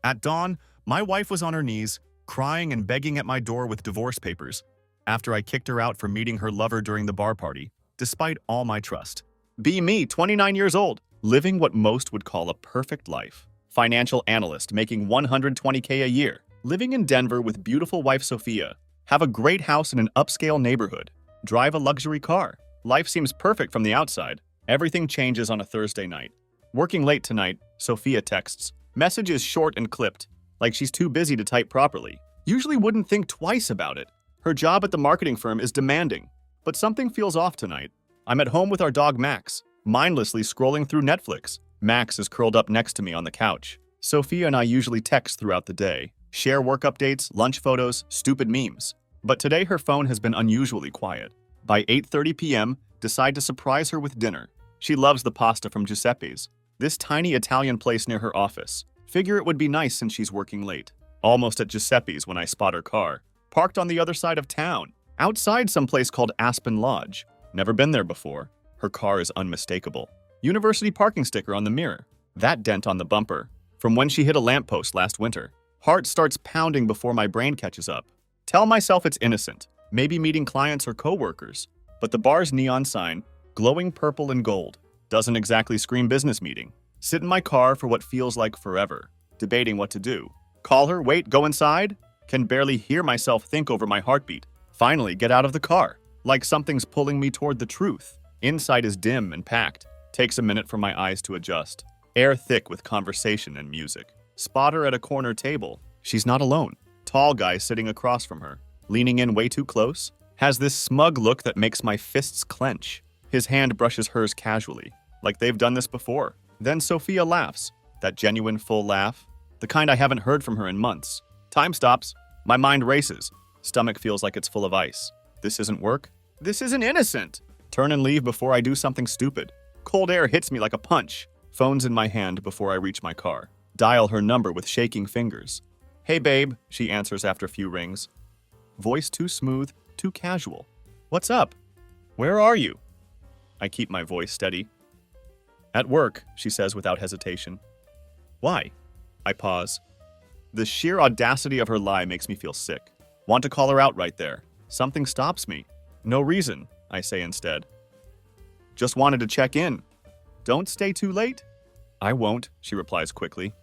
At dawn, my wife was on her knees, crying and begging at my door with divorce papers, after I kicked her out for meeting her lover during the bar party, despite all my trust. Be me, 29 years old, living what most would call a perfect life. Financial analyst making $120K a year, living in Denver with beautiful wife Sophia, have a great house in an upscale neighborhood, drive a luxury car. Life seems perfect from the outside. Everything changes on a Thursday night. Working late tonight, Sophia texts. Message is short and clipped, like she's too busy to type properly. Usually wouldn't think twice about it. Her job at the marketing firm is demanding, but something feels off tonight. I'm at home with our dog Max, mindlessly scrolling through Netflix. Max is curled up next to me on the couch. Sophia and I usually text throughout the day, share work updates, lunch photos, stupid memes. But today her phone has been unusually quiet. By 8:30 p.m., decide to surprise her with dinner. She loves the pasta from Giuseppe's, this tiny Italian place near her office. Figure it would be nice since she's working late. Almost at Giuseppe's when I spot her car, parked on the other side of town, outside some place called Aspen Lodge. Never been there before. Her car is unmistakable. University parking sticker on the mirror. That dent on the bumper, from when she hit a lamppost last winter. Heart starts pounding before my brain catches up. Tell myself it's innocent, maybe meeting clients or coworkers. But the bar's neon sign, glowing purple and gold, doesn't exactly scream business meeting. Sit in my car for what feels like forever, debating what to do. Call her, wait, go inside? Can barely hear myself think over my heartbeat. Finally, get out of the car, like something's pulling me toward the truth. Inside is dim and packed. Takes a minute for my eyes to adjust. Air thick with conversation and music. Spot her at a corner table. She's not alone. Tall guy sitting across from her, leaning in way too close, has this smug look that makes my fists clench. His hand brushes hers casually, like they've done this before. Then Sophia laughs, that genuine full laugh, the kind I haven't heard from her in months. Time stops. My mind races. Stomach feels like it's full of ice. This isn't work. This isn't innocent. Turn and leave before I do something stupid. Cold air hits me like a punch. Phone's in my hand before I reach my car. Dial her number with shaking fingers. Hey babe, she answers after a few rings. Voice too smooth, too casual. What's up? Where are you? I keep my voice steady. At work, she says without hesitation. Why? I pause. The sheer audacity of her lie makes me feel sick. Want to call her out right there. Something stops me. No reason, I say instead. Just wanted to check in. Don't stay too late? I won't, she replies quickly.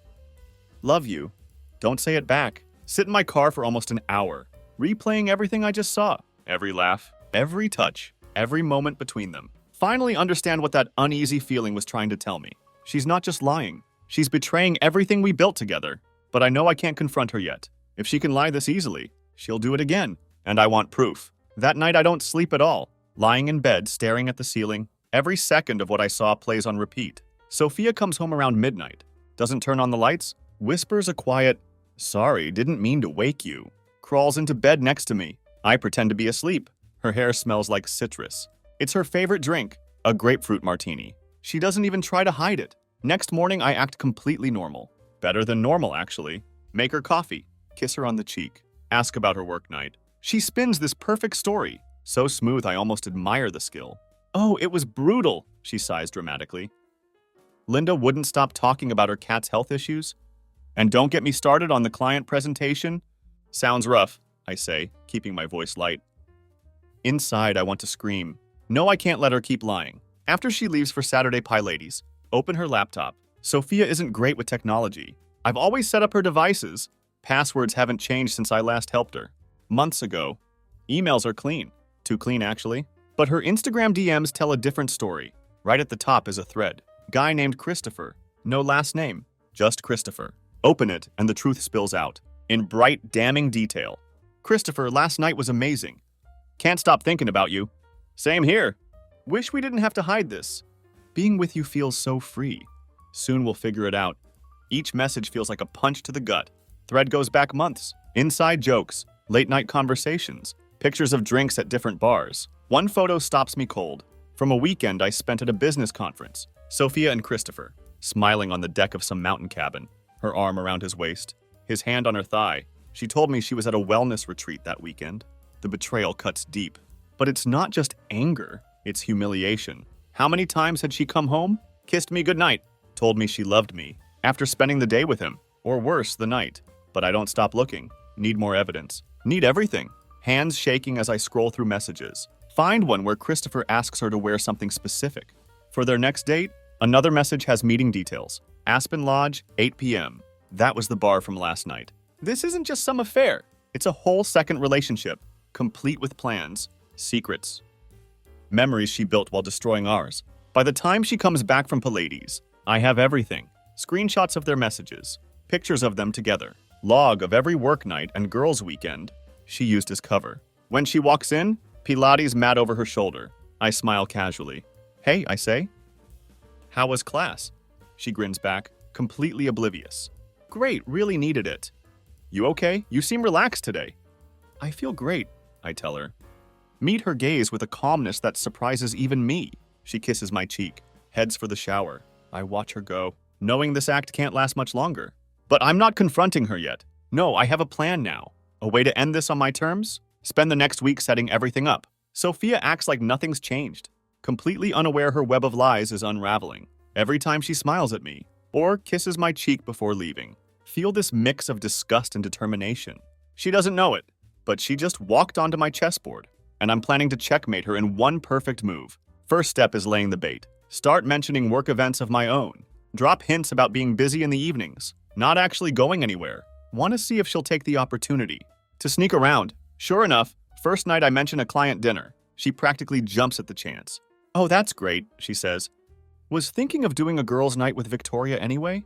Love you. Don't say it back. Sit in my car for almost an hour, replaying everything I just saw. Every laugh, every touch, every moment between them. Finally understand what that uneasy feeling was trying to tell me. She's not just lying. She's betraying everything we built together. But I know I can't confront her yet. If she can lie this easily, she'll do it again. And I want proof. That night I don't sleep at all. Lying in bed, staring at the ceiling. Every second of what I saw plays on repeat. Sophia comes home around midnight. Doesn't turn on the lights. Whispers a quiet, sorry, didn't mean to wake you. Crawls into bed next to me. I pretend to be asleep. Her hair smells like citrus. It's her favorite drink, a grapefruit martini. She doesn't even try to hide it. Next morning, I act completely normal. Better than normal, actually. Make her coffee. Kiss her on the cheek. Ask about her work night. She spins this perfect story. So smooth, I almost admire the skill. Oh, it was brutal, she sighs dramatically. Linda wouldn't stop talking about her cat's health issues. And don't get me started on the client presentation. Sounds rough, I say, keeping my voice light. Inside, I want to scream. No, I can't let her keep lying. After she leaves for Saturday Pie Ladies, open her laptop. Sophia isn't great with technology. I've always set up her devices. Passwords haven't changed since I last helped her. Months ago. Emails are clean. Too clean, actually. But her Instagram DMs tell a different story. Right at the top is a thread. Guy named Christopher. No last name. Just Christopher. Open it, and the truth spills out. In bright, damning detail. Christopher, last night was amazing. Can't stop thinking about you. Same here. Wish we didn't have to hide this. Being with you feels so free. Soon we'll figure it out. Each message feels like a punch to the gut. Thread goes back months. Inside jokes, late-night conversations, pictures of drinks at different bars. One photo stops me cold. From a weekend I spent at a business conference. Sophia and Christopher, smiling on the deck of some mountain cabin, her arm around his waist, his hand on her thigh. She told me she was at a wellness retreat that weekend. The betrayal cuts deep. But it's not just anger, it's humiliation. How many times had she come home, kissed me goodnight, told me she loved me, after spending the day with him? Or worse, the night. But I don't stop looking. Need more evidence. Need everything. Hands shaking as I scroll through messages. Find one where Christopher asks her to wear something specific. For their next date, another message has meeting details. Aspen Lodge, 8 p.m. That was the bar from last night. This isn't just some affair. It's a whole second relationship, complete with plans, secrets, memories she built while destroying ours. By the time she comes back from Pallades, I have everything. Screenshots of their messages, pictures of them together, log of every work night and girls' weekend she used as cover. When she walks in, Pilates mat over her shoulder. I smile casually. Hey, I say. How was class? She grins back, completely oblivious. Great, really needed it. You okay? You seem relaxed today. I feel great, I tell her. Meet her gaze with a calmness that surprises even me. She kisses my cheek, heads for the shower. I watch her go, knowing this act can't last much longer. But I'm not confronting her yet. No, I have a plan now. A way to end this on my terms? Spend the next week setting everything up. Sophia acts like nothing's changed, completely unaware her web of lies is unraveling. Every time she smiles at me, or kisses my cheek before leaving, feel this mix of disgust and determination. She doesn't know it, but she just walked onto my chessboard, and I'm planning to checkmate her in one perfect move. First step is laying the bait. Start mentioning work events of my own. Drop hints about being busy in the evenings, not actually going anywhere. Want to see if she'll take the opportunity to sneak around. Sure enough, first night I mention a client dinner. She practically jumps at the chance. Oh, that's great, she says. Was thinking of doing a girls' night with Victoria anyway?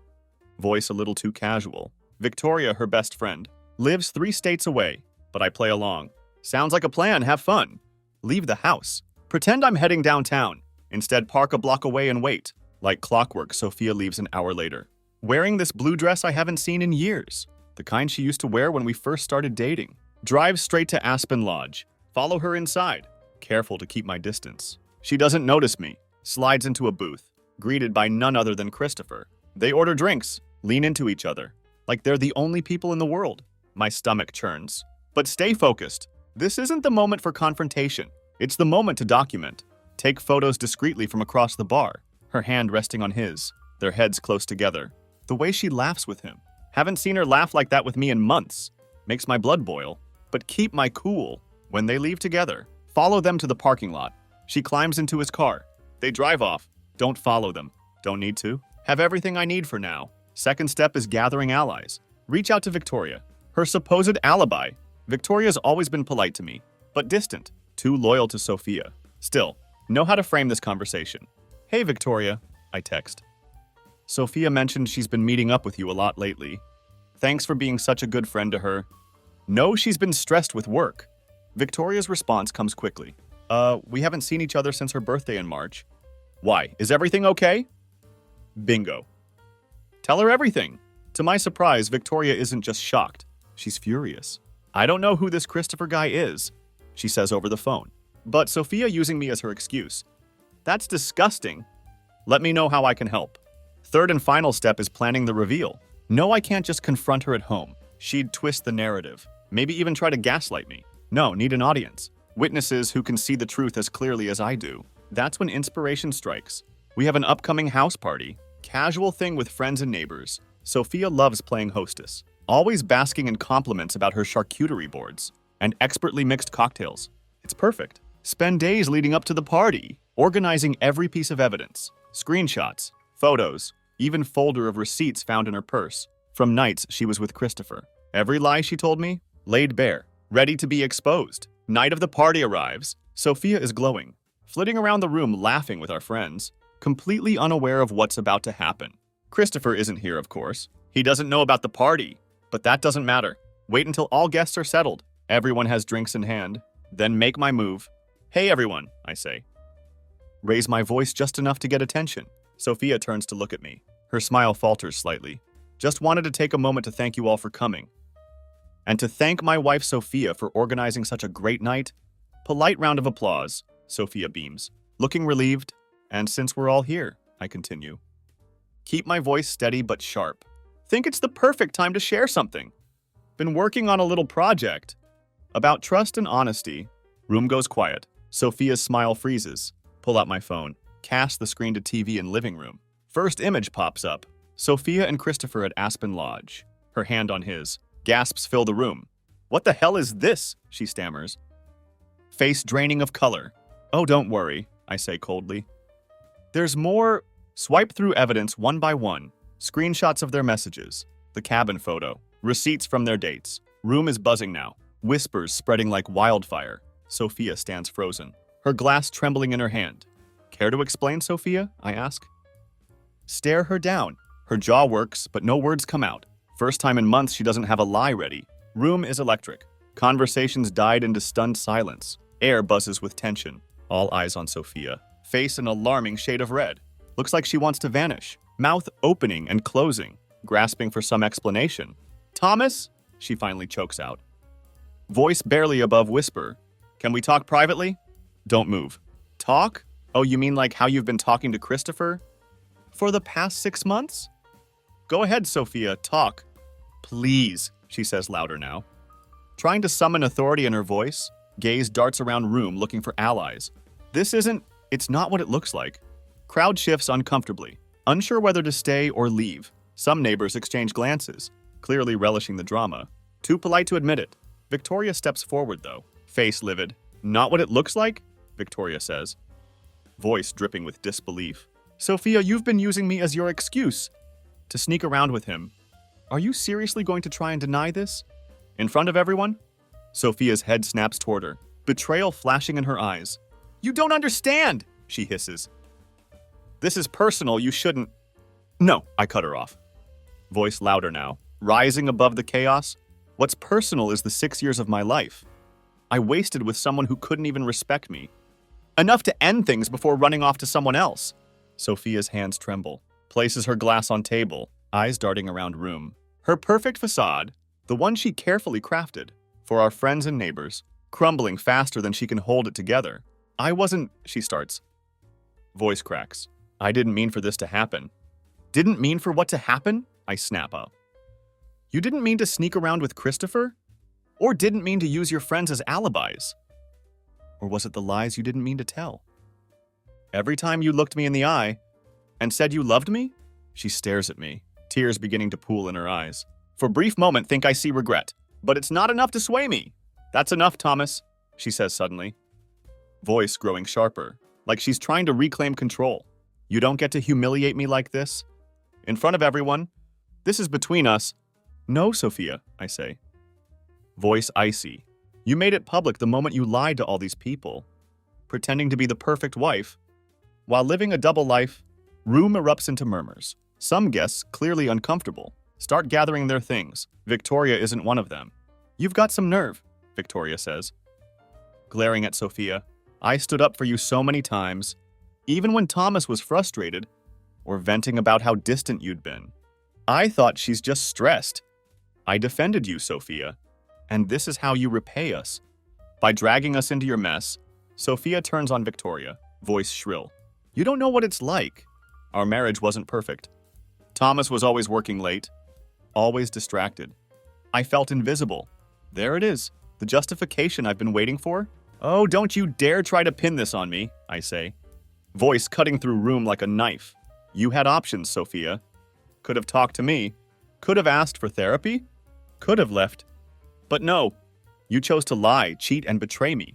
Voice a little too casual. Victoria, her best friend, lives 3 states away, but I play along. Sounds like a plan, have fun. Leave the house. Pretend I'm heading downtown. Instead, park a block away and wait. Like clockwork, Sophia leaves an hour later. Wearing this blue dress I haven't seen in years. The kind she used to wear when we first started dating. Drive straight to Aspen Lodge. Follow her inside. Careful to keep my distance. She doesn't notice me. Slides into a booth. Greeted by none other than Christopher. They order drinks. Lean into each other. Like they're the only people in the world. My stomach churns. But stay focused. This isn't the moment for confrontation. It's the moment to document. Take photos discreetly from across the bar. Her hand resting on his. Their heads close together. The way she laughs with him. Haven't seen her laugh like that with me in months. Makes my blood boil. But keep my cool. When they leave together, follow them to the parking lot. She climbs into his car. They drive off. Don't follow them. Don't need to. Have everything I need for now. Second step is gathering allies. Reach out to Victoria. Her supposed alibi. Victoria's always been polite to me, but distant. Too loyal to Sophia. Still, know how to frame this conversation. Hey, Victoria, I text. Sophia mentioned she's been meeting up with you a lot lately. Thanks for being such a good friend to her. No, she's been stressed with work. Victoria's response comes quickly. We haven't seen each other since her birthday in March. Why? Is everything okay? Bingo. Tell her everything. To my surprise, Victoria isn't just shocked. She's furious. I don't know who this Christopher guy is, she says over the phone. But Sophia using me as her excuse. That's disgusting. Let me know how I can help. Third and final step is planning the reveal. No, I can't just confront her at home. She'd twist the narrative. Maybe even try to gaslight me. No, need an audience. Witnesses who can see the truth as clearly as I do. That's when inspiration strikes. We have an upcoming house party. Casual thing with friends and neighbors. Sophia loves playing hostess. Always basking in compliments about her charcuterie boards. And expertly mixed cocktails. It's perfect. Spend days leading up to the party. Organizing every piece of evidence. Screenshots. Photos. Even folder of receipts found in her purse. From nights she was with Christopher. Every lie she told me, laid bare. Ready to be exposed. Night of the party arrives. Sophia is glowing. Flitting around the room laughing with our friends. Completely unaware of what's about to happen. Christopher isn't here, of course. He doesn't know about the party. But that doesn't matter. Wait until all guests are settled. Everyone has drinks in hand. Then make my move. Hey everyone, I say. Raise my voice just enough to get attention. Sophia turns to look at me. Her smile falters slightly. Just wanted to take a moment to thank you all for coming. And to thank my wife Sophia for organizing such a great night. Polite round of applause. Sophia beams. Looking relieved. And since we're all here, I continue. Keep my voice steady but sharp. Think it's the perfect time to share something. Been working on a little project. About trust and honesty. Room goes quiet. Sophia's smile freezes. Pull out my phone. Cast the screen to TV in living room. First image pops up. Sophia and Christopher at Aspen Lodge. her hand on his. Gasps fill the room. What the hell is this? She stammers. Face draining of color. Oh, don't worry, I say coldly. There's more. Swipe through evidence one by one. Screenshots of their messages. The cabin photo. Receipts from their dates. Room is buzzing now. Whispers spreading like wildfire. Sophia stands frozen. Her glass trembling in her hand. Care to explain, Sophia? I ask. Stare her down. Her jaw works, but no words come out. First time in months she doesn't have a lie ready. Room is electric. Conversations died into stunned silence. Air buzzes with tension. All eyes on Sophia. Face an alarming shade of red. Looks like she wants to vanish. Mouth opening and closing, grasping for some explanation. Thomas? She finally chokes out. Voice barely above whisper. Can we talk privately? Don't move. Talk? Oh, you mean like how you've been talking to Christopher? For the past 6 months? Go ahead, Sophia, talk. Please, she says louder now. Trying to summon authority in her voice, gaze darts around room looking for allies. It's not what it looks like. Crowd shifts uncomfortably, unsure whether to stay or leave. Some neighbors exchange glances, clearly relishing the drama. Too polite to admit it. Victoria steps forward, though, face livid. Not what it looks like? Victoria says. Voice dripping with disbelief. Sophia, you've been using me as your excuse to sneak around with him. Are you seriously going to try and deny this? In front of everyone? Sophia's head snaps toward her, betrayal flashing in her eyes. You don't understand, she hisses. This is personal, you shouldn't. No, I cut her off. Voice louder now, rising above the chaos. What's personal is the 6 years of my life. I wasted with someone who couldn't even respect me. Enough to end things before running off to someone else. Sophia's hands tremble, places her glass on table, eyes darting around room. Her perfect facade, the one she carefully crafted, for our friends and neighbors, crumbling faster than she can hold it together. She starts. Voice cracks. I didn't mean for this to happen. Didn't mean for what to happen? I snap up. You didn't mean to sneak around with Christopher? Or didn't mean to use your friends as alibis? Or was it the lies you didn't mean to tell? Every time you looked me in the eye and said you loved me, she stares at me, tears beginning to pool in her eyes. For a brief moment, think I see regret. But it's not enough to sway me. That's enough, Thomas, she says suddenly. Voice growing sharper, like she's trying to reclaim control. You don't get to humiliate me like this. In front of everyone. This is between us. No, Sophia, I say. Voice icy. You made it public the moment you lied to all these people, pretending to be the perfect wife. While living a double life, room erupts into murmurs. Some guests, clearly uncomfortable, start gathering their things. Victoria isn't one of them. You've got some nerve, Victoria says. Glaring at Sophia, I stood up for you so many times, even when Thomas was frustrated or venting about how distant you'd been. I thought she's just stressed. I defended you, Sophia, and this is how you repay us. By dragging us into your mess, Sophia turns on Victoria, voice shrill. You don't know what it's like. Our marriage wasn't perfect. Thomas was always working late, always distracted. I felt invisible. There it is, the justification I've been waiting for. Oh, don't you dare try to pin this on me, I say. Voice cutting through room like a knife. You had options, Sophia. Could have talked to me. Could have asked for therapy. Could have left. But no, you chose to lie, cheat, and betray me.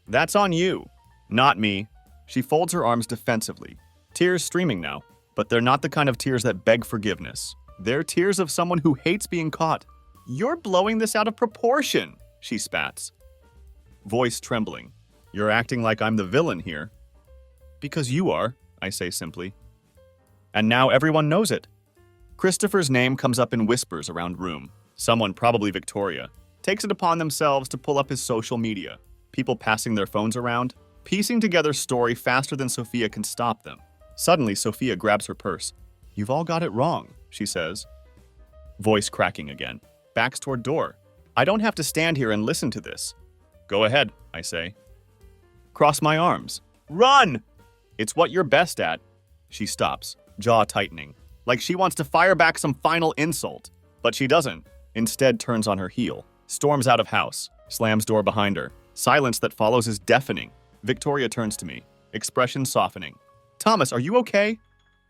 That's on you, not me. She folds her arms defensively, tears streaming now, but they're not the kind of tears that beg forgiveness. They're tears of someone who hates being caught. You're blowing this out of proportion, she spats. Voice trembling. You're acting like I'm the villain here. Because you are, I say simply. And now everyone knows it. Christopher's name comes up in whispers around room. Someone, probably Victoria, takes it upon themselves to pull up his social media. People passing their phones around, piecing together story faster than Sophia can stop them. Suddenly, Sophia grabs her purse. You've all got it wrong, she says. Voice cracking again. Backs toward door. I don't have to stand here and listen to this. Go ahead, I say. Cross my arms. Run! It's what you're best at. She stops, jaw tightening, like she wants to fire back some final insult. But she doesn't. Instead turns on her heel, storms out of house, slams door behind her. Silence that follows is deafening. Victoria turns to me, expression softening. Thomas, are you okay?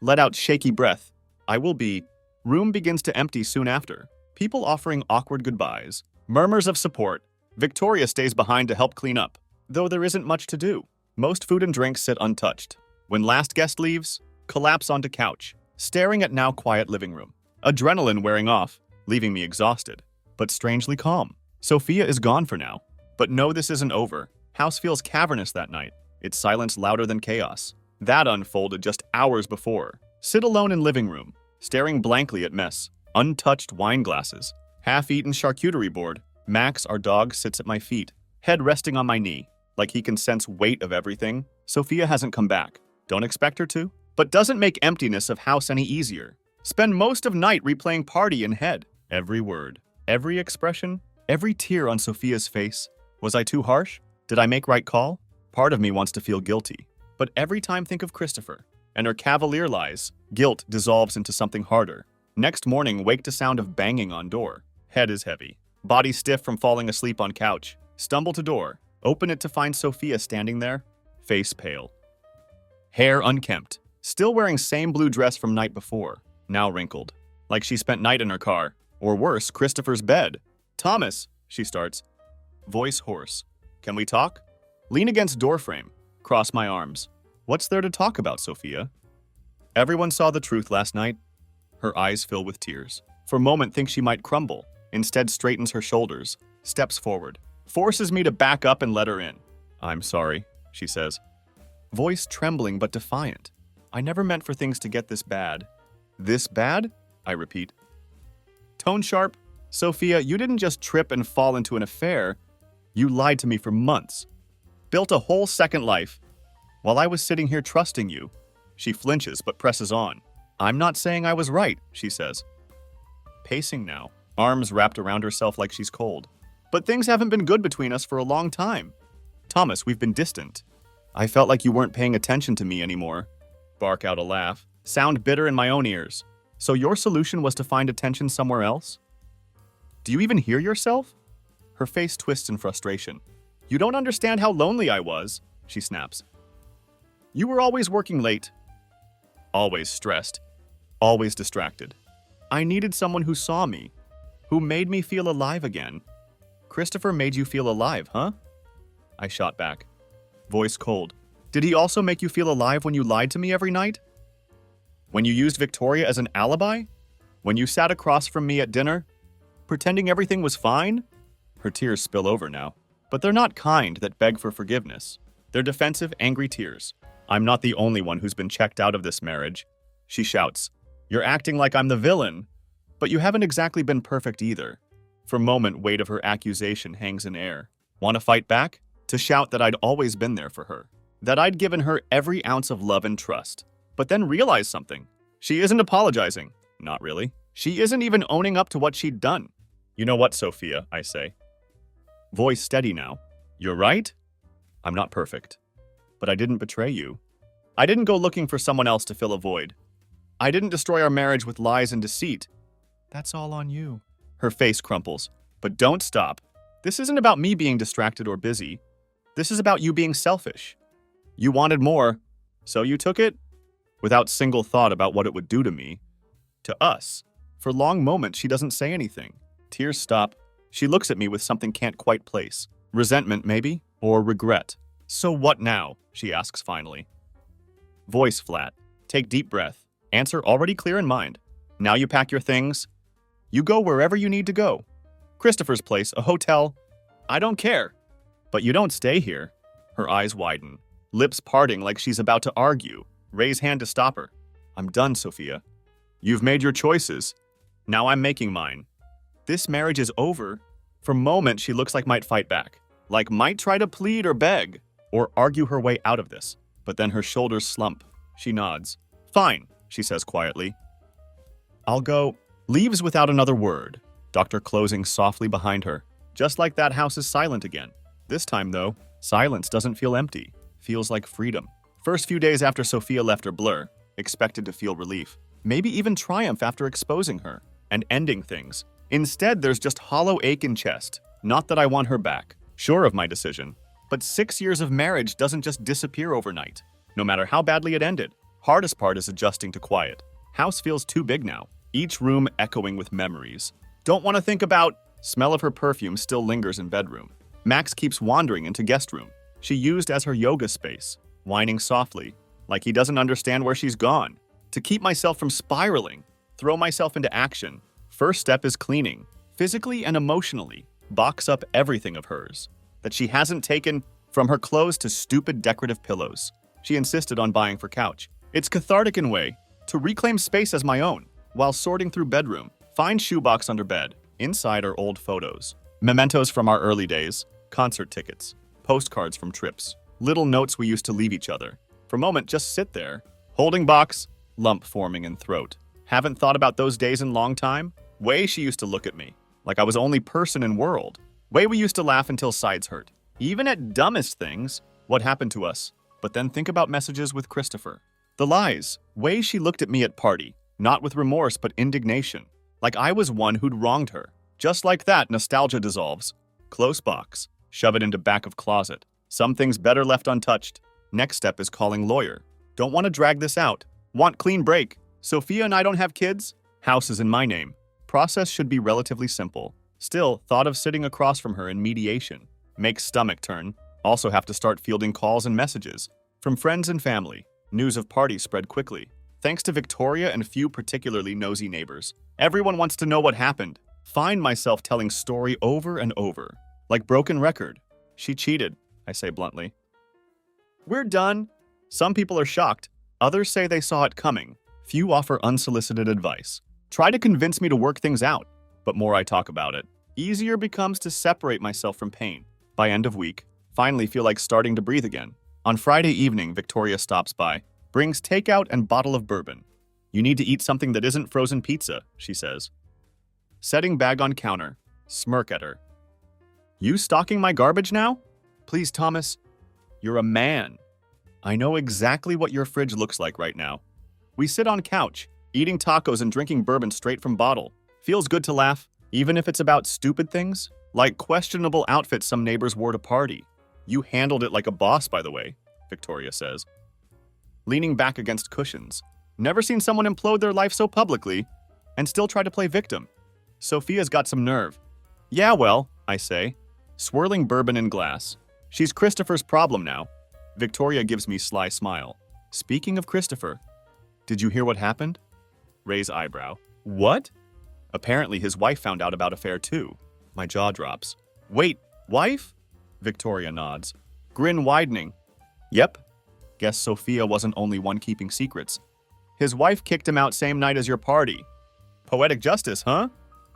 Let out shaky breath. I will be. Room begins to empty soon after. People offering awkward goodbyes, murmurs of support. Victoria stays behind to help clean up, though there isn't much to do. Most food and drinks sit untouched. When last guest leaves, collapse onto couch, staring at now quiet living room. Adrenaline wearing off, leaving me exhausted, but strangely calm. Sophia is gone for now. But no, this isn't over. House feels cavernous that night, its silence louder than chaos. That unfolded just hours before. Sit alone in living room, staring blankly at mess. Untouched wine glasses, half-eaten charcuterie board. Max, our dog, sits at my feet, head resting on my knee, like he can sense weight of everything. Sophia hasn't come back. Don't expect her to, but doesn't make emptiness of house any easier. Spend most of night replaying party in head. Every word, every expression, every tear on Sophia's face. Was I too harsh? Did I make right call? Part of me wants to feel guilty, but every time think of Christopher and her cavalier lies, guilt dissolves into something harder. Next morning, wake to sound of banging on door. Head is heavy, body stiff from falling asleep on couch. Stumble to door, open it to find Sophia standing there, face pale. Hair unkempt, still wearing same blue dress from night before, now wrinkled, like she spent night in her car, or worse, Christopher's bed. Thomas, she starts. Voice hoarse. Can we talk? Lean against doorframe, cross my arms. What's there to talk about, Sophia? Everyone saw the truth last night. Her eyes fill with tears. For a moment, thinks she might crumble. Instead, straightens her shoulders, steps forward, forces me to back up and let her in. I'm sorry, she says. Voice trembling but defiant. I never meant for things to get this bad. This bad? I repeat. Tone sharp. Sophia, you didn't just trip and fall into an affair. You lied to me for months. Built a whole second life. While I was sitting here trusting you. She flinches but presses on. I'm not saying I was right, she says. Pacing now, arms wrapped around herself like she's cold. But things haven't been good between us for a long time. Thomas, we've been distant. I felt like you weren't paying attention to me anymore. Bark out a laugh, sound bitter in my own ears. So your solution was to find attention somewhere else? Do you even hear yourself? Her face twists in frustration. You don't understand how lonely I was, she snaps. You were always working late. Always stressed. Always distracted. I needed someone who saw me, who made me feel alive again. Christopher made you feel alive, huh? I shot back. Voice cold. Did he also make you feel alive when you lied to me every night? When you used Victoria as an alibi? When you sat across from me at dinner? Pretending everything was fine? Her tears spill over now. But they're not kind that beg for forgiveness. They're defensive, angry tears. I'm not the only one who's been checked out of this marriage. She shouts. You're acting like I'm the villain. But you haven't exactly been perfect either. For a moment, weight of her accusation hangs in air. Want to fight back? To shout that I'd always been there for her. That I'd given her every ounce of love and trust. But then realize something. She isn't apologizing. Not really. She isn't even owning up to what she'd done. You know what, Sophia, I say. Voice steady now. You're right? I'm not perfect. But I didn't betray you. I didn't go looking for someone else to fill a void. I didn't destroy our marriage with lies and deceit. That's all on you. Her face crumples. But don't stop. This isn't about me being distracted or busy. This is about you being selfish. You wanted more, so you took it? Without single thought about what it would do to me. To us. For long moments, she doesn't say anything. Tears stop. She looks at me with something can't quite place. Resentment, maybe? Or regret. So what now? She asks finally. Voice flat. Take deep breath. Answer already clear in mind. Now you pack your things. You go wherever you need to go. Christopher's place, a hotel. I don't care. But you don't stay here. Her eyes widen. Lips parting like she's about to argue. Raise hand to stop her. I'm done, Sophia. You've made your choices. Now I'm making mine. This marriage is over. For a moment, she looks like might fight back. Like might try to plead or beg. Or argue her way out of this. But then her shoulders slump. She nods. Fine, she says quietly. I'll go. Leaves without another word. Doctor closing softly behind her. Just like that house is silent again. This time, though, silence doesn't feel empty. Feels like freedom. First few days after Sophia left her blur, expected to feel relief. Maybe even triumph after exposing her and ending things. Instead, there's just hollow ache in chest. Not that I want her back. Sure of my decision. But 6 years of marriage doesn't just disappear overnight. No matter how badly it ended. Hardest part is adjusting to quiet. House feels too big now. Each room echoing with memories. Don't want to think about. Smell of her perfume still lingers in bedroom. Max keeps wandering into guest room. She used as her yoga space, whining softly, like he doesn't understand where she's gone. To keep myself from spiraling, throw myself into action. First step is cleaning, physically and emotionally. Box up everything of hers that she hasn't taken, from her clothes to stupid decorative pillows she insisted on buying for couch. It's cathartic in way to reclaim space as my own. While sorting through bedroom, find shoebox under bed. Inside are old photos, mementos from our early days, concert tickets, postcards from trips, little notes we used to leave each other. For a moment, just sit there, holding box, lump forming in throat. Haven't thought about those days in long time? Way she used to look at me, like I was only person in world. Way we used to laugh until sides hurt. Even at dumbest things, what happened to us? But then think about messages with Christopher. The lies. Way she looked at me at party, not with remorse but indignation. Like I was one who'd wronged her. Just like that, nostalgia dissolves. Close box. Shove it into back of closet. Some things better left untouched. Next step is calling lawyer. Don't want to drag this out. Want clean break. Sophia and I don't have kids. House is in my name. Process should be relatively simple. Still, thought of sitting across from her in mediation. Makes stomach turn. Also have to start fielding calls and messages. From friends and family. News of party spread quickly. Thanks to Victoria and few particularly nosy neighbors. Everyone wants to know what happened. Find myself telling story over and over. Like broken record. She cheated, I say bluntly. We're done. Some people are shocked. Others say they saw it coming. Few offer unsolicited advice. Try to convince me to work things out. But more I talk about it, easier becomes to separate myself from pain. By end of week, finally feel like starting to breathe again. On Friday evening, Victoria stops by, brings takeout and bottle of bourbon. You need to eat something that isn't frozen pizza, she says. Setting bag on counter, smirk at her. You stocking my garbage now? Please, Thomas. You're a man. I know exactly what your fridge looks like right now. We sit on couch, eating tacos and drinking bourbon straight from bottle. Feels good to laugh, even if it's about stupid things, like questionable outfits some neighbors wore to party. You handled it like a boss, by the way, Victoria says. Leaning back against cushions. Never seen someone implode their life so publicly and still try to play victim. Sophia's got some nerve. Yeah, well, I say, swirling bourbon in glass. She's Christopher's problem now. Victoria gives me sly smile. Speaking of Christopher, did you hear what happened? Raise eyebrow. What? Apparently his wife found out about affair too. My jaw drops. Wait, wife? Victoria nods. Grin widening. Yep. Guess Sophia wasn't only one keeping secrets. His wife kicked him out same night as your party. Poetic justice, huh?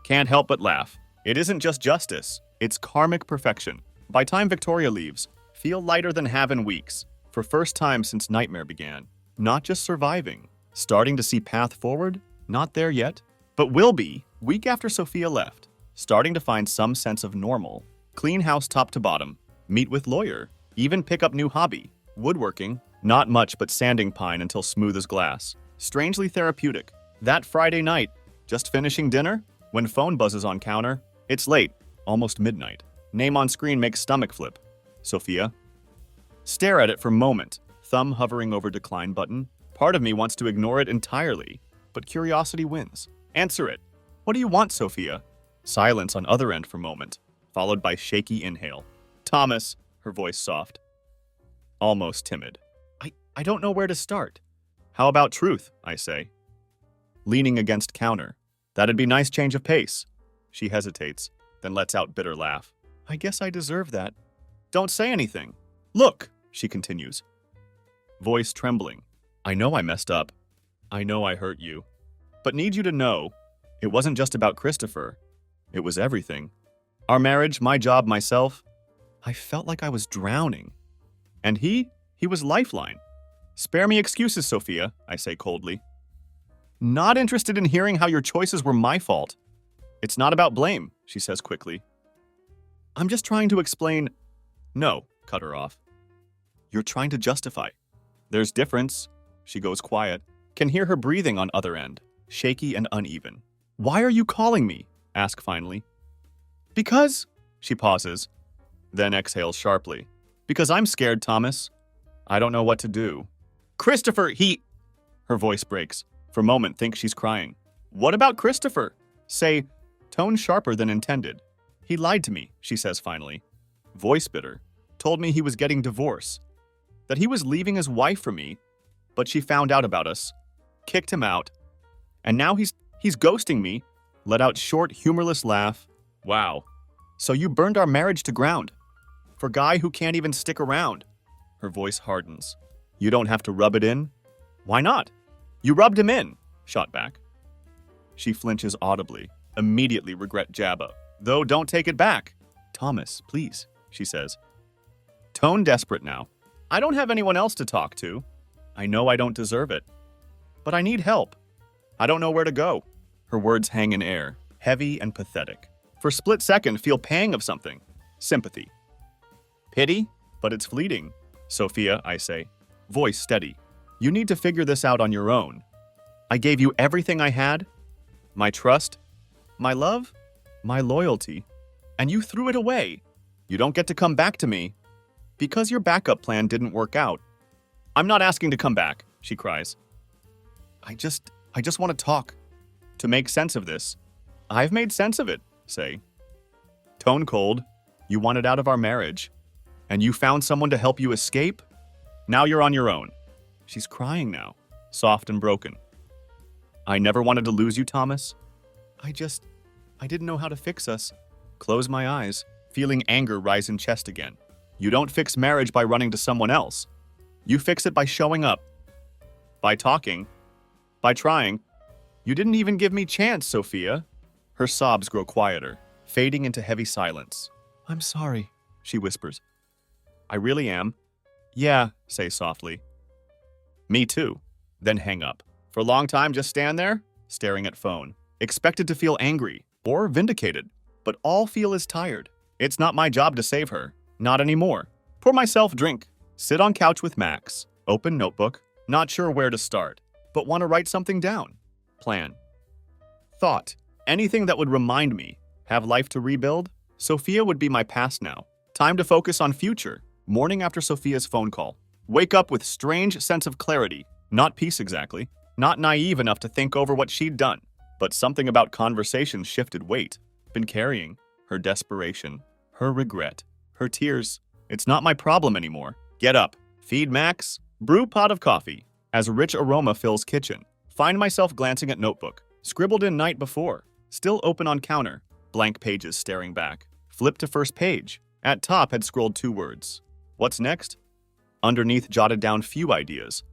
Can't help but laugh. It isn't just justice. It's karmic perfection. By time Victoria leaves, feel lighter than have in weeks. For first time since nightmare began. Not just surviving. Starting to see path forward? Not there yet. But will be, week after Sophia left. Starting to find some sense of normal. Clean house top to bottom. Meet with lawyer. Even pick up new hobby. Woodworking. Not much but sanding pine until smooth as glass. Strangely therapeutic. That Friday night. Just finishing dinner? When phone buzzes on counter. It's late. Almost midnight. Name on screen makes stomach flip. Sophia. Stare at it for a moment. Thumb hovering over decline button. Part of me wants to ignore it entirely. But curiosity wins. Answer it. What do you want, Sophia? Silence on other end for a moment, followed by shaky inhale. Thomas, her voice soft. Almost timid. I don't know where to start. How about truth, I say. Leaning against counter. That'd be nice change of pace. She hesitates, then lets out bitter laugh. I guess I deserve that. Don't say anything. Look, she continues. Voice trembling. I know I messed up. I know I hurt you. But need you to know, it wasn't just about Christopher. It was everything. Our marriage, my job, myself. I felt like I was drowning. And he was lifeline. Spare me excuses, Sophia, I say coldly. Not interested in hearing how your choices were my fault. It's not about blame, she says quickly. I'm just trying to explain. No, cut her off. You're trying to justify. There's difference. She goes quiet. Can hear her breathing on other end, shaky and uneven. Why are you calling me? Ask finally. Because, she pauses, then exhales sharply. Because I'm scared, Thomas. I don't know what to do. Christopher, her voice breaks. For a moment, think she's crying. What about Christopher? Say, Tone sharper than intended. He lied to me, she says finally. Voice bitter. Told me he was getting divorced. That he was leaving his wife for me, but she found out about us. Kicked him out. And now he's ghosting me. Let out short, humorless laugh. Wow. So you burned our marriage to ground. For guy who can't even stick around. Her voice hardens. You don't have to rub it in? Why not? You rubbed him in, shot back. She flinches audibly. Immediately regret Jabba. Though don't take it back. Thomas, please, she says. Tone desperate now. I don't have anyone else to talk to. I know I don't deserve it. But I need help. I don't know where to go. Her words hang in air, heavy and pathetic. For a split second, feel pang of something. Sympathy. Pity? But it's fleeting. Sophia, I say. Voice steady. You need to figure this out on your own. I gave you everything I had. My trust. My love. My loyalty. And you threw it away. You don't get to come back to me. Because your backup plan didn't work out. I'm not asking to come back, she cries. I just want to talk. To make sense of this. I've made sense of it, say. Tone cold. You wanted out of our marriage. And you found someone to help you escape? Now you're on your own. She's crying now, soft and broken. I never wanted to lose you, Thomas. I didn't know how to fix us. Close my eyes, feeling anger rise in chest again. You don't fix marriage by running to someone else. You fix it by showing up. By talking. By trying. You didn't even give me chance, Sophia. Her sobs grow quieter, fading into heavy silence. I'm sorry, she whispers. I really am. Yeah, say softly. Me too. Then hang up. For a long time, just stand there, staring at phone. Expected to feel angry or vindicated, but all feel is tired. It's not my job to save her. Not anymore. Pour myself drink. Sit on couch with Max. Open notebook. Not sure where to start, but want to write something down. Plan. Thought. Anything that would remind me. Have life to rebuild? Sophia would be my past now. Time to focus on future. Morning after Sophia's phone call. Wake up with strange sense of clarity. Not peace exactly. Not naive enough to think over what she'd done. But something about conversation shifted weight. Been carrying. Her desperation. Her regret. Her tears. It's not my problem anymore. Get up. Feed Max. Brew pot of coffee. As a rich aroma fills kitchen. Find myself glancing at notebook. Scribbled in night before. Still open on counter. Blank pages staring back. Flip to first page. At top had scrolled 2 words. What's next? Underneath jotted down few ideas.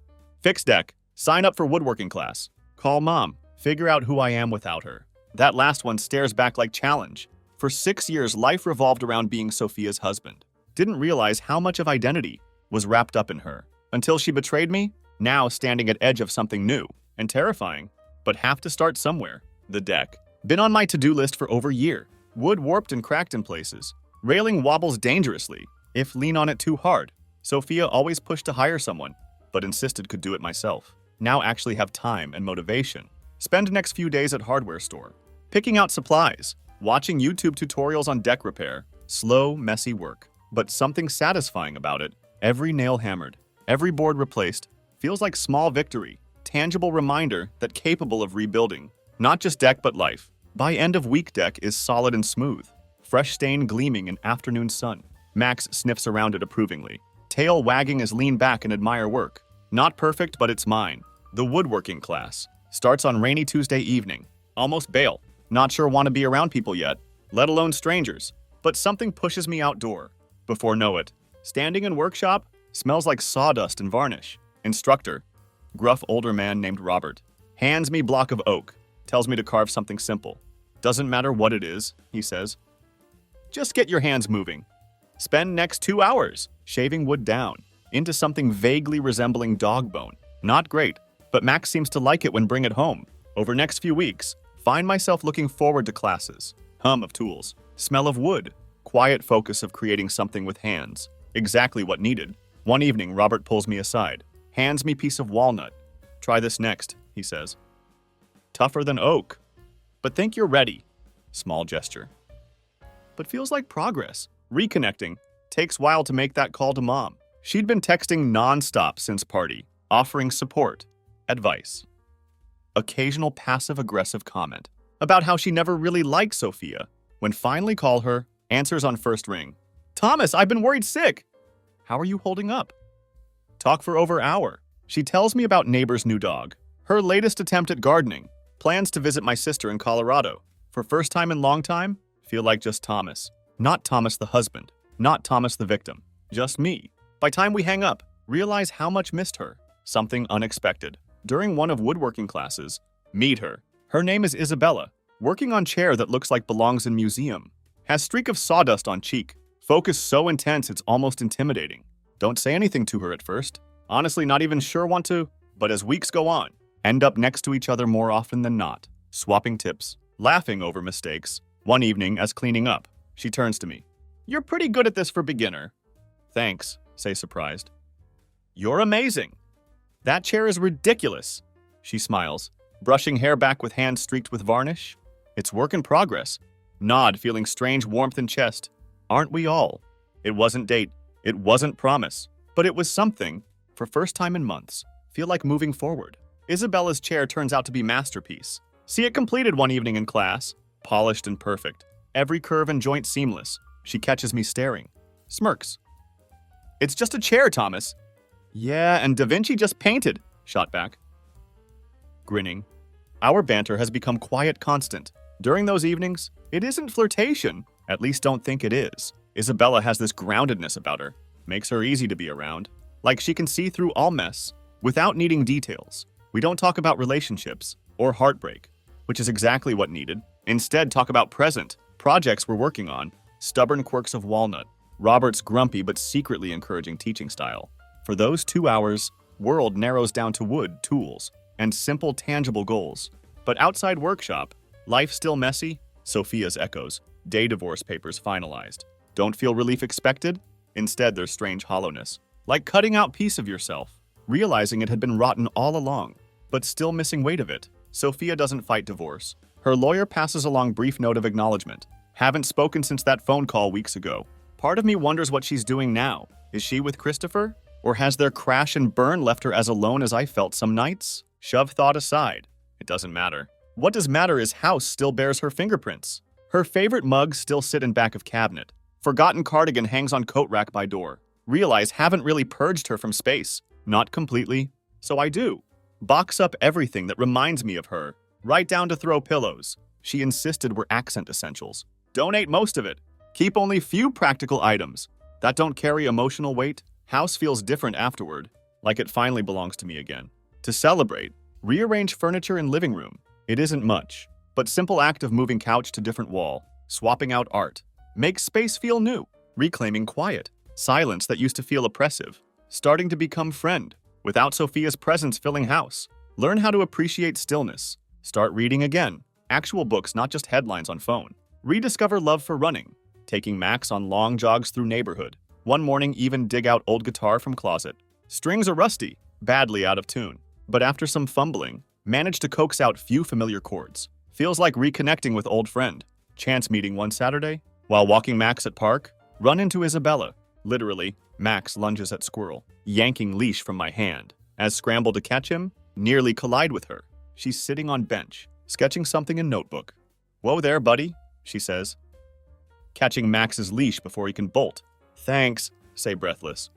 Fix deck. Sign up for woodworking class. Call mom. Figure out who I am without her. That last one stares back like challenge. For 6 years, life revolved around being Sophia's husband. Didn't realize how much of identity was wrapped up in her. Until she betrayed me, now standing at edge of something new and terrifying, but have to start somewhere. The deck. Been on my to-do list for over a year. Wood warped and cracked in places. Railing wobbles dangerously if lean on it too hard. Sophia always pushed to hire someone, but insisted could do it myself. Now actually have time and motivation. Spend next few days at hardware store. Picking out supplies. Watching YouTube tutorials on deck repair. Slow, messy work. But something satisfying about it. Every nail hammered. Every board replaced. Feels like small victory. Tangible reminder that capable of rebuilding. Not just deck but life. By end of week deck is solid and smooth. Fresh stain gleaming in afternoon sun. Max sniffs around it approvingly. Tail wagging as lean back and admire work. Not perfect, but it's mine. The woodworking class. Starts on rainy Tuesday evening. Almost bail. Not sure want to be around people yet, let alone strangers. But something pushes me outdoor. Before know it. Standing in workshop. Smells like sawdust and varnish. Instructor. Gruff older man named Robert. Hands me block of oak. Tells me to carve something simple. Doesn't matter what it is, he says. Just get your hands moving. Spend next 2 hours shaving wood down into something vaguely resembling dog bone. Not great, but Max seems to like it when bring it home. Over next few weeks, find myself looking forward to classes. Hum of tools. Smell of wood. Quiet focus of creating something with hands. Exactly what needed. One evening, Robert pulls me aside. Hands me piece of walnut. Try this next, he says. Tougher than oak. But think you're ready. Small gesture. But feels like progress. Reconnecting. Takes while to make that call to mom. She'd been texting non-stop since party, offering support, advice. Occasional passive-aggressive comment. about how she never really liked Sophia. When finally call her, answers on first ring. Thomas, I've been worried sick. How are you holding up? Talk for over an hour. She tells me about neighbor's new dog, her latest attempt at gardening, plans to visit my sister in Colorado. For first time in long time, feel like just Thomas. Not Thomas the husband, not Thomas the victim, just me. By time we hang up, realize how much missed her. Something unexpected. During one of woodworking classes, meet her. Her name is Isabella, working on chair that looks like belongs in museum. Has streak of sawdust on cheek. Focus so intense it's almost intimidating. Don't say anything to her at first. Honestly, not even sure want to. But as weeks go on, end up next to each other more often than not. Swapping tips, laughing over mistakes. One evening, as cleaning up, she turns to me. You're pretty good at this for beginner. Thanks, say surprised. You're amazing. That chair is ridiculous. She smiles, brushing hair back with hands streaked with varnish. It's work in progress. Nod, feeling strange warmth in chest. Aren't we all? It wasn't date. It wasn't promise. But it was something. For first time in months. Feel like moving forward. Isabella's chair turns out to be masterpiece. See it completed one evening in class. Polished and perfect. Every curve and joint seamless. She catches me staring. Smirks. It's just a chair, Thomas. Yeah, and Da Vinci just painted. Shot back. Grinning. Our banter has become quiet constant. During those evenings, it isn't flirtation. At least don't think it is. Isabella has this groundedness about her. Makes her easy to be around. Like she can see through all mess, without needing details. We don't talk about relationships or heartbreak, which is exactly what needed. Instead, talk about present, projects we're working on, stubborn quirks of Walnut, Robert's grumpy but secretly encouraging teaching style. For those 2 hours, world narrows down to wood, tools, and simple tangible goals. But outside workshop, life still messy, Sophia's echoes, day divorce papers finalized. Don't feel relief expected? Instead, there's strange hollowness. Like cutting out piece of yourself, realizing it had been rotten all along, but still missing weight of it. Sophia doesn't fight divorce. Her lawyer passes along brief note of acknowledgement. Haven't spoken since that phone call weeks ago. Part of me wonders what she's doing now. Is she with Christopher? Or has their crash and burn left her as alone as I felt some nights? Shove thought aside. It doesn't matter. What does matter is house still bears her fingerprints. Her favorite mugs still sit in back of cabinet. Forgotten cardigan hangs on coat rack by door. Realize haven't really purged her from space. Not completely. So I do. Box up everything that reminds me of her. Right down to throw pillows. She insisted were accent essentials. Donate most of it. Keep only few practical items. That don't carry emotional weight. House feels different afterward. Like it finally belongs to me again. To celebrate, rearrange furniture in living room. It isn't much, but simple act of moving couch to different wall. Swapping out art. Makes space feel new. Reclaiming quiet. Silence that used to feel oppressive. Starting to become friend. Without Sophia's presence filling house. Learn how to appreciate stillness. Start reading again. Actual books, not just headlines on phone. Rediscover love for running. Taking Max on long jogs through neighborhood. One morning even dig out old guitar from closet. Strings are rusty, badly out of tune. But after some fumbling, manage to coax out few familiar chords. Feels like reconnecting with old friend. Chance meeting one Saturday. While walking Max at park, run into Isabella. Literally, Max lunges at squirrel, yanking leash from my hand. As scramble to catch him, nearly collide with her. She's sitting on bench, sketching something in notebook. Whoa there, buddy, she says. Catching Max's leash before he can bolt. Thanks, say breathless.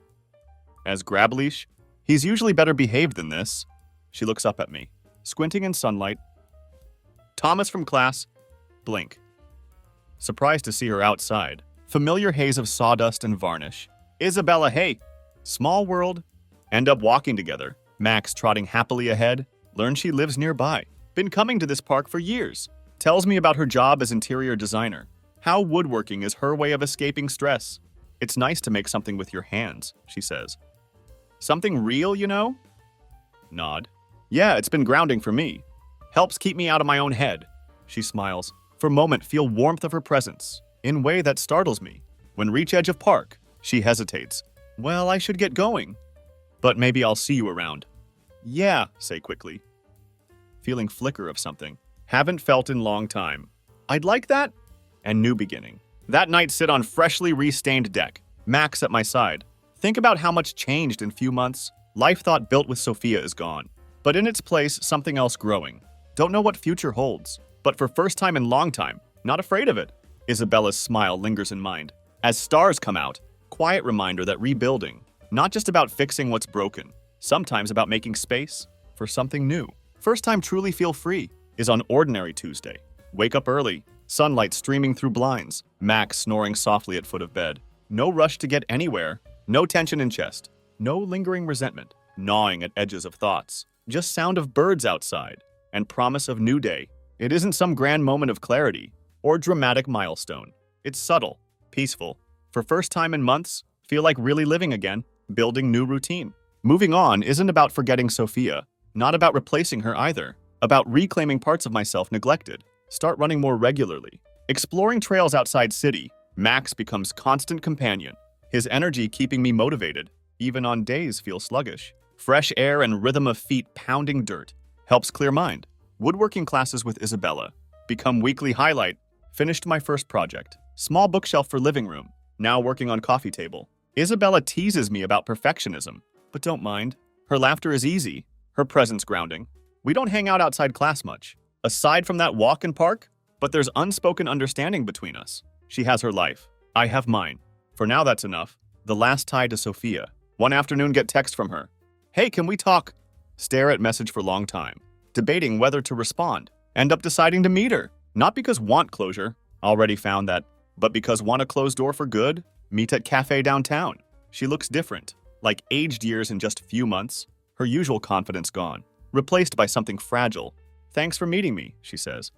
As grab leash, he's usually better behaved than this. She looks up at me, squinting in sunlight. Thomas from class, blink. Surprised to see her outside. Familiar haze of sawdust and varnish. Isabella, hey. Small world. End up walking together. Max trotting happily ahead. Learn she lives nearby. Been coming to this park for years. Tells me about her job as interior designer. How woodworking is her way of escaping stress. It's nice to make something with your hands, she says. Something real, you know? Nod. Yeah, it's been grounding for me. Helps keep me out of my own head. She smiles. For a moment, feel warmth of her presence. In way that startles me. When reach edge of park, she hesitates. Well, I should get going. But maybe I'll see you around. Yeah, say quickly. Feeling flicker of something. Haven't felt in long time. I'd like that. And new beginning. That night sit on freshly restained deck. Max at my side. Think about how much changed in few months. Life thought built with Sophia is gone. But in its place, something else growing. Don't know what future holds. but for first time in long time, not afraid of it. Isabella's smile lingers in mind. As stars come out, quiet reminder that rebuilding, not just about fixing what's broken, sometimes about making space for something new. First time truly feel free is on ordinary Tuesday. Wake up early, sunlight streaming through blinds, Max snoring softly at foot of bed. No rush to get anywhere, no tension in chest, no lingering resentment, gnawing at edges of thoughts. Just sound of birds outside and promise of new day. It isn't some grand moment of clarity or dramatic milestone. It's subtle, peaceful. For first time in months, feel like really living again, building new routine. Moving on isn't about forgetting Sophia, not about replacing her either, about reclaiming parts of myself neglected. Start running more regularly. Exploring trails outside city, Max becomes constant companion. His energy keeping me motivated, even on days feel sluggish. Fresh air and rhythm of feet pounding dirt helps clear mind. Woodworking classes with Isabella become weekly highlight. Finished my first project. Small bookshelf for living room. Now working on coffee table. Isabella teases me about perfectionism, but don't mind. Her laughter is easy. Her presence grounding. We don't hang out outside class much. Aside from that walk and park, but there's unspoken understanding between us. She has her life. I have mine. For now, that's enough. The last tie to Sophia. One afternoon, get text from her. Hey, can we talk? Stare at message for long time. Debating whether to respond. End up deciding to meet her. Not because want closure. Already found that. But because want a closed door for good? Meet at cafe downtown. She looks different. Like aged years in just a few months. Her usual confidence gone. Replaced by something fragile. Thanks for meeting me, she says.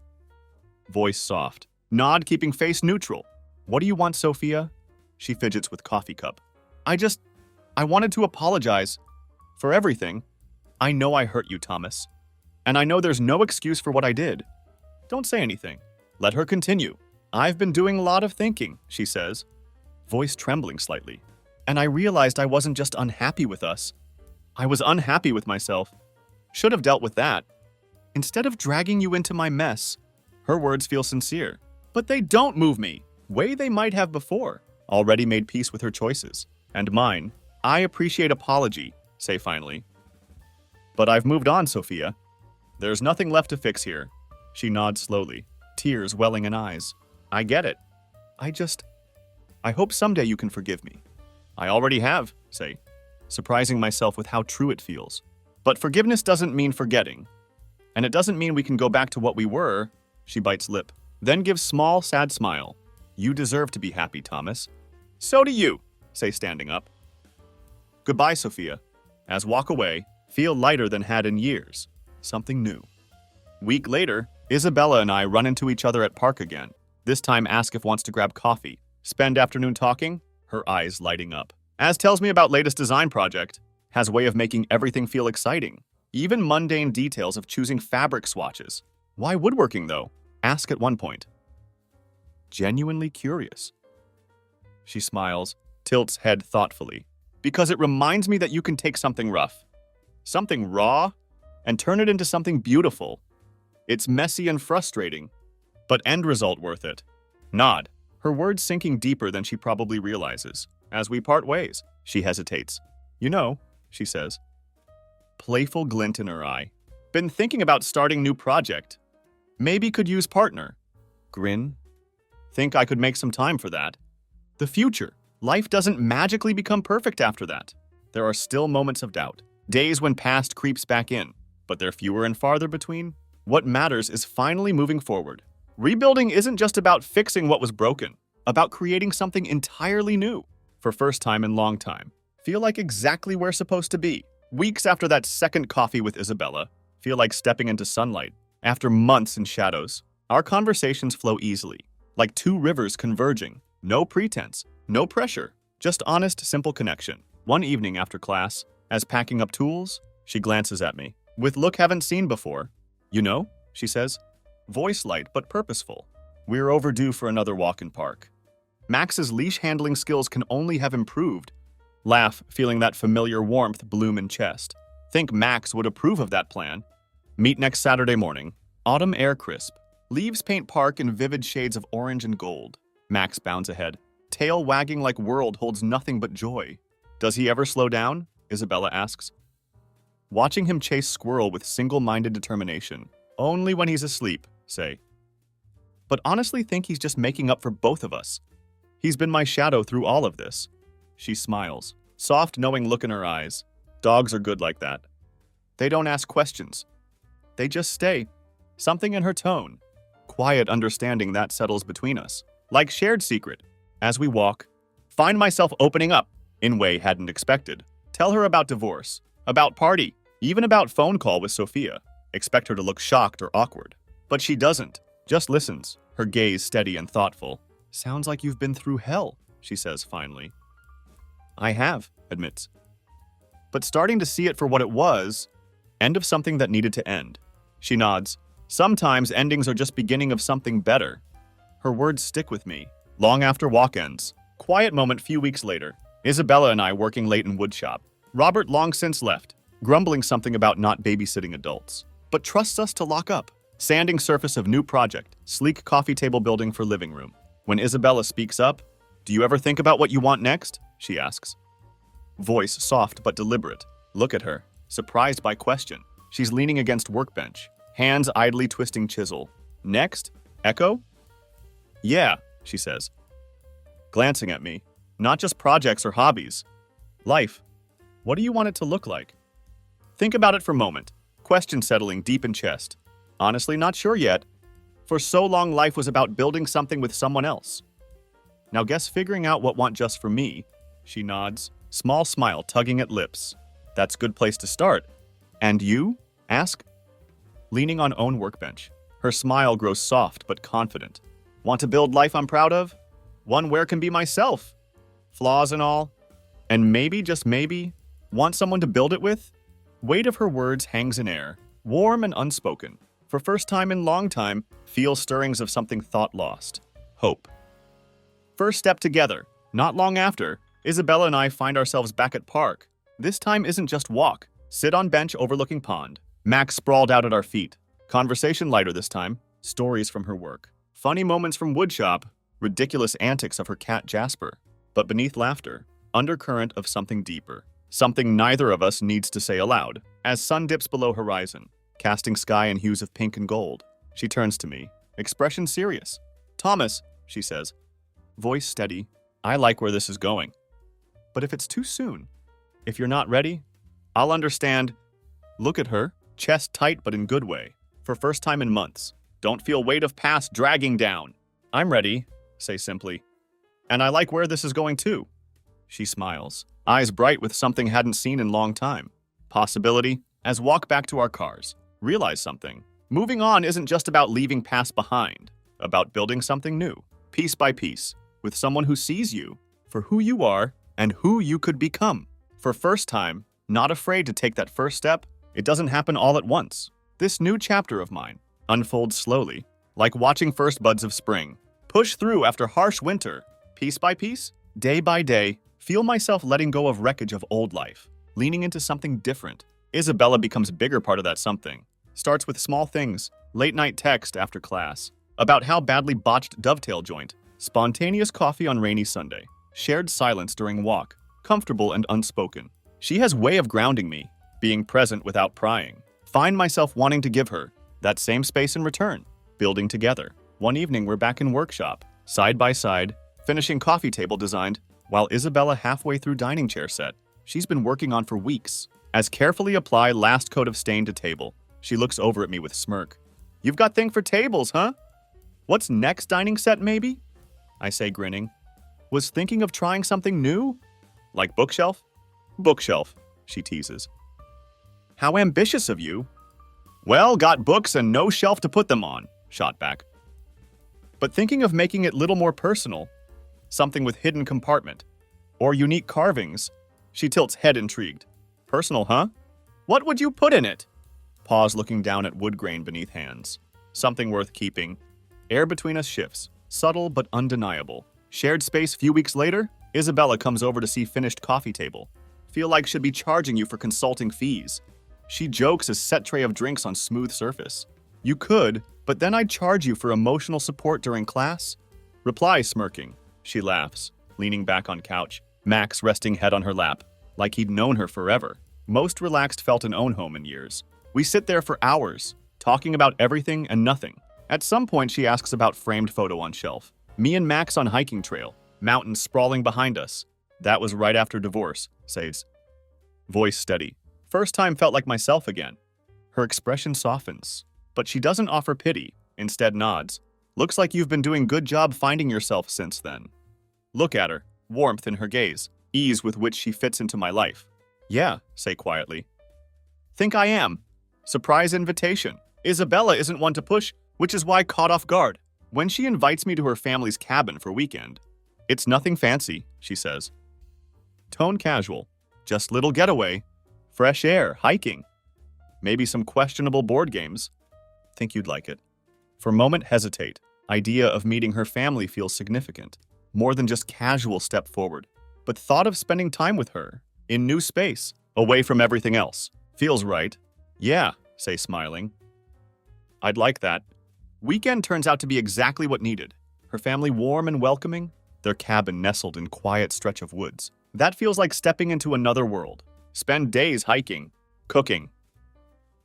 Voice soft. Nod keeping face neutral. What do you want, Sophia? She fidgets with coffee cup. I wanted to apologize for everything. I know I hurt you, Thomas. And I know there's no excuse for what I did. Don't say anything. Let her continue. I've been doing a lot of thinking, she says, voice trembling slightly. And I realized I wasn't just unhappy with us. I was unhappy with myself. Should have dealt with that. Instead of dragging you into my mess, her words feel sincere. But they don't move me, way they might have before. Already made peace with her choices. And mine. I appreciate apology, say finally. But I've moved on, Sophia. There's nothing left to fix here. She nods slowly, tears welling in eyes. I get it. I hope someday you can forgive me. I already have, say, surprising myself with how true it feels. But forgiveness doesn't mean forgetting. And it doesn't mean we can go back to what we were. She bites lip, then gives small, sad smile. You deserve to be happy, Thomas. So do you, say standing up. Goodbye, Sophia. As walk away, feel lighter than had in years. Something new. Week later, Isabella and I run into each other at park again. This time ask if wants to grab coffee. Spend afternoon talking, her eyes lighting up. As tells me about latest design project, has way of making everything feel exciting. Even mundane details of choosing fabric swatches. Why woodworking though? Ask at one point. Genuinely curious. She smiles, tilts head thoughtfully. Because it reminds me that you can take something rough, something raw, and turn it into something beautiful. It's messy and frustrating, but end result worth it. Nod, her words sinking deeper than she probably realizes. As we part ways, she hesitates. You know, she says. Playful glint in her eye. Been thinking about starting new project. Maybe could use partner. Grin. Think I could make some time for that. The future. Life doesn't magically become perfect after that. There are still moments of doubt. Days when past creeps back in, but they're fewer and farther between. What matters is finally moving forward. Rebuilding isn't just about fixing what was broken, about creating something entirely new. For first time in long time. Feel like exactly where supposed to be. Weeks after that second coffee with Isabella, feel like stepping into sunlight. After months in shadows, our conversations flow easily, like two rivers converging. No pretense, no pressure, just honest, simple connection. One evening after class, as packing up tools, she glances at me. With look haven't seen before. You know, she says, voice light but purposeful. We're overdue for another walk in park. Max's leash handling skills can only have improved. Laugh, feeling that familiar warmth bloom in chest. Think Max would approve of that plan. Meet next Saturday morning. Autumn air crisp. Leaves paint park in vivid shades of orange and gold. Max bounds ahead. Tail wagging like world holds nothing but joy. Does he ever slow down? Isabella asks. Watching him chase squirrel with single-minded determination. Only when he's asleep, say. but honestly think he's just making up for both of us. He's been my shadow through all of this. She smiles, soft, knowing look in her eyes. Dogs are good like that. They don't ask questions. They just stay. Something in her tone. Quiet understanding that settles between us. Like shared secret. As we walk, find myself opening up in way hadn't expected. Tell her about divorce, about party, even about phone call with Sophia. Expect her to look shocked or awkward. But she doesn't. Just listens, her gaze steady and thoughtful. Sounds like you've been through hell, she says finally. I have, admits. But starting to see it for what it was, end of something that needed to end. She nods. Sometimes endings are just beginning of something better. Her words stick with me. Long after walk ends. Quiet moment few weeks later. Isabella and I working late in woodshop. Robert long since left, grumbling something about not babysitting adults, but trusts us to lock up. Sanding surface of new project, sleek coffee table building for living room. When Isabella speaks up, do you ever think about what you want next? She asks. Voice soft but deliberate. Look at her, surprised by question. She's leaning against workbench, hands idly twisting chisel. Next? Echo? Yeah, she says. Glancing at me. Not just projects or hobbies. Life. What do you want it to look like? Think about it for a moment. Question settling deep in chest. Honestly, not sure yet. For so long, life was about building something with someone else. Now guess figuring out what want just for me. She nods, small smile tugging at lips. That's good place to start. And you? Ask. Leaning on own workbench. Her smile grows soft but confident. Want to build life I'm proud of? One where can be myself. Flaws and all. And maybe, just maybe, want someone to build it with? Weight of her words hangs in air, warm and unspoken. For first time in long time, feel stirrings of something thought lost. Hope. First step together. Not long after, Isabella and I find ourselves back at park. This time isn't just walk. Sit on bench overlooking pond. Max sprawled out at our feet. Conversation lighter this time. Stories from her work. Funny moments from woodshop. Ridiculous antics of her cat Jasper. But beneath laughter, undercurrent of something deeper. Something neither of us needs to say aloud. As sun dips below horizon, casting sky in hues of pink and gold. She turns to me, expression serious. Thomas, she says, voice steady, I like where this is going. But if it's too soon, if you're not ready, I'll understand. Look at her, chest tight but in good way. For first time in months. Don't feel weight of past dragging down. I'm ready, say simply. And I like where this is going too. She smiles, eyes bright with something hadn't seen in long time. Possibility, as walk back to our cars. Realize something. Moving on isn't just about leaving past behind, about building something new, piece by piece, with someone who sees you for who you are and who you could become. For first time, not afraid to take that first step. It doesn't happen all at once. This new chapter of mine unfolds slowly, like watching first buds of spring. Push through after harsh winter, piece by piece, day by day, feel myself letting go of wreckage of old life, leaning into something different. Isabella becomes a bigger part of that something. Starts with small things, late night text after class, about how badly botched dovetail joint, spontaneous coffee on rainy Sunday, shared silence during walk, comfortable and unspoken. She has way of grounding me, being present without prying. Find myself wanting to give her that same space in return, building together. One evening we're back in workshop, side by side, finishing coffee table designed, while Isabella halfway through dining chair set. She's been working on for weeks. As carefully apply last coat of stain to table, she looks over at me with smirk. You've got thing for tables, huh? What's next dining set, maybe? I say, grinning. Was thinking of trying something new? Like bookshelf? Bookshelf, she teases. How ambitious of you. Well, got books and no shelf to put them on, shot back. But thinking of making it little more personal, something with hidden compartment, or unique carvings, she tilts head intrigued. Personal, huh? What would you put in it? Pause looking down at wood grain beneath hands. Something worth keeping. Air between us shifts, subtle but undeniable. Shared space few weeks later, Isabella comes over to see finished coffee table. Feel like should be charging you for consulting fees. She jokes as set tray of drinks on smooth surface. You could, but then I'd charge you for emotional support during class. Reply smirking. She laughs, leaning back on couch, Max resting head on her lap, like he'd known her forever. Most relaxed felt an own home in years. We sit there for hours, talking about everything and nothing. At some point, she asks about framed photo on shelf. Me and Max on hiking trail. Mountains sprawling behind us. That was right after divorce, says. Voice steady. First time felt like myself again. Her expression softens, but she doesn't offer pity, instead nods. Looks like you've been doing good job finding yourself since then. Look at her, warmth in her gaze, ease with which she fits into my life. Yeah, say quietly. Think I am. Surprise invitation. Isabella isn't one to push, which is why caught off guard. When she invites me to her family's cabin for weekend. It's nothing fancy, she says. Tone casual. Just little getaway. Fresh air, hiking. Maybe some questionable board games. Think you'd like it. For a moment, hesitate. Idea of meeting her family feels significant. More than just casual step forward. But thought of spending time with her. In new space. Away from everything else. Feels right. Yeah, say smiling. I'd like that. Weekend turns out to be exactly what needed. Her family warm and welcoming. Their cabin nestled in quiet stretch of woods. That feels like stepping into another world. Spend days hiking, cooking,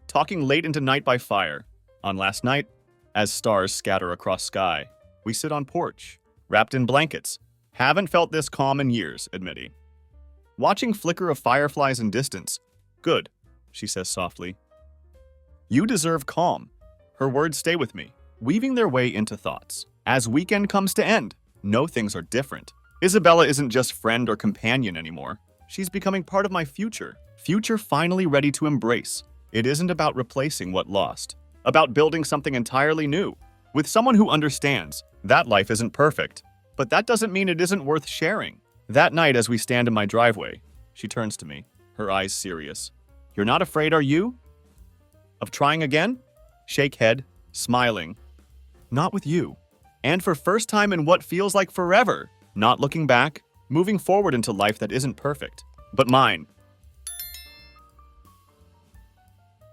talking late into night by fire. On last night, as stars scatter across sky, we sit on porch, wrapped in blankets. Haven't felt this calm in years, admitting. Watching flicker of fireflies in distance. Good, she says softly. You deserve calm. Her words stay with me, weaving their way into thoughts. As weekend comes to end, no things are different. Isabella isn't just friend or companion anymore. She's becoming part of my future. Future finally ready to embrace. It isn't about replacing what lost. About building something entirely new. With someone who understands. That life isn't perfect. But that doesn't mean it isn't worth sharing. That night as we stand in my driveway, she turns to me, her eyes serious. You're not afraid, are you? Of trying again? Shake head, smiling. Not with you. And for first time in what feels like forever. Not looking back, moving forward into life that isn't perfect, but mine.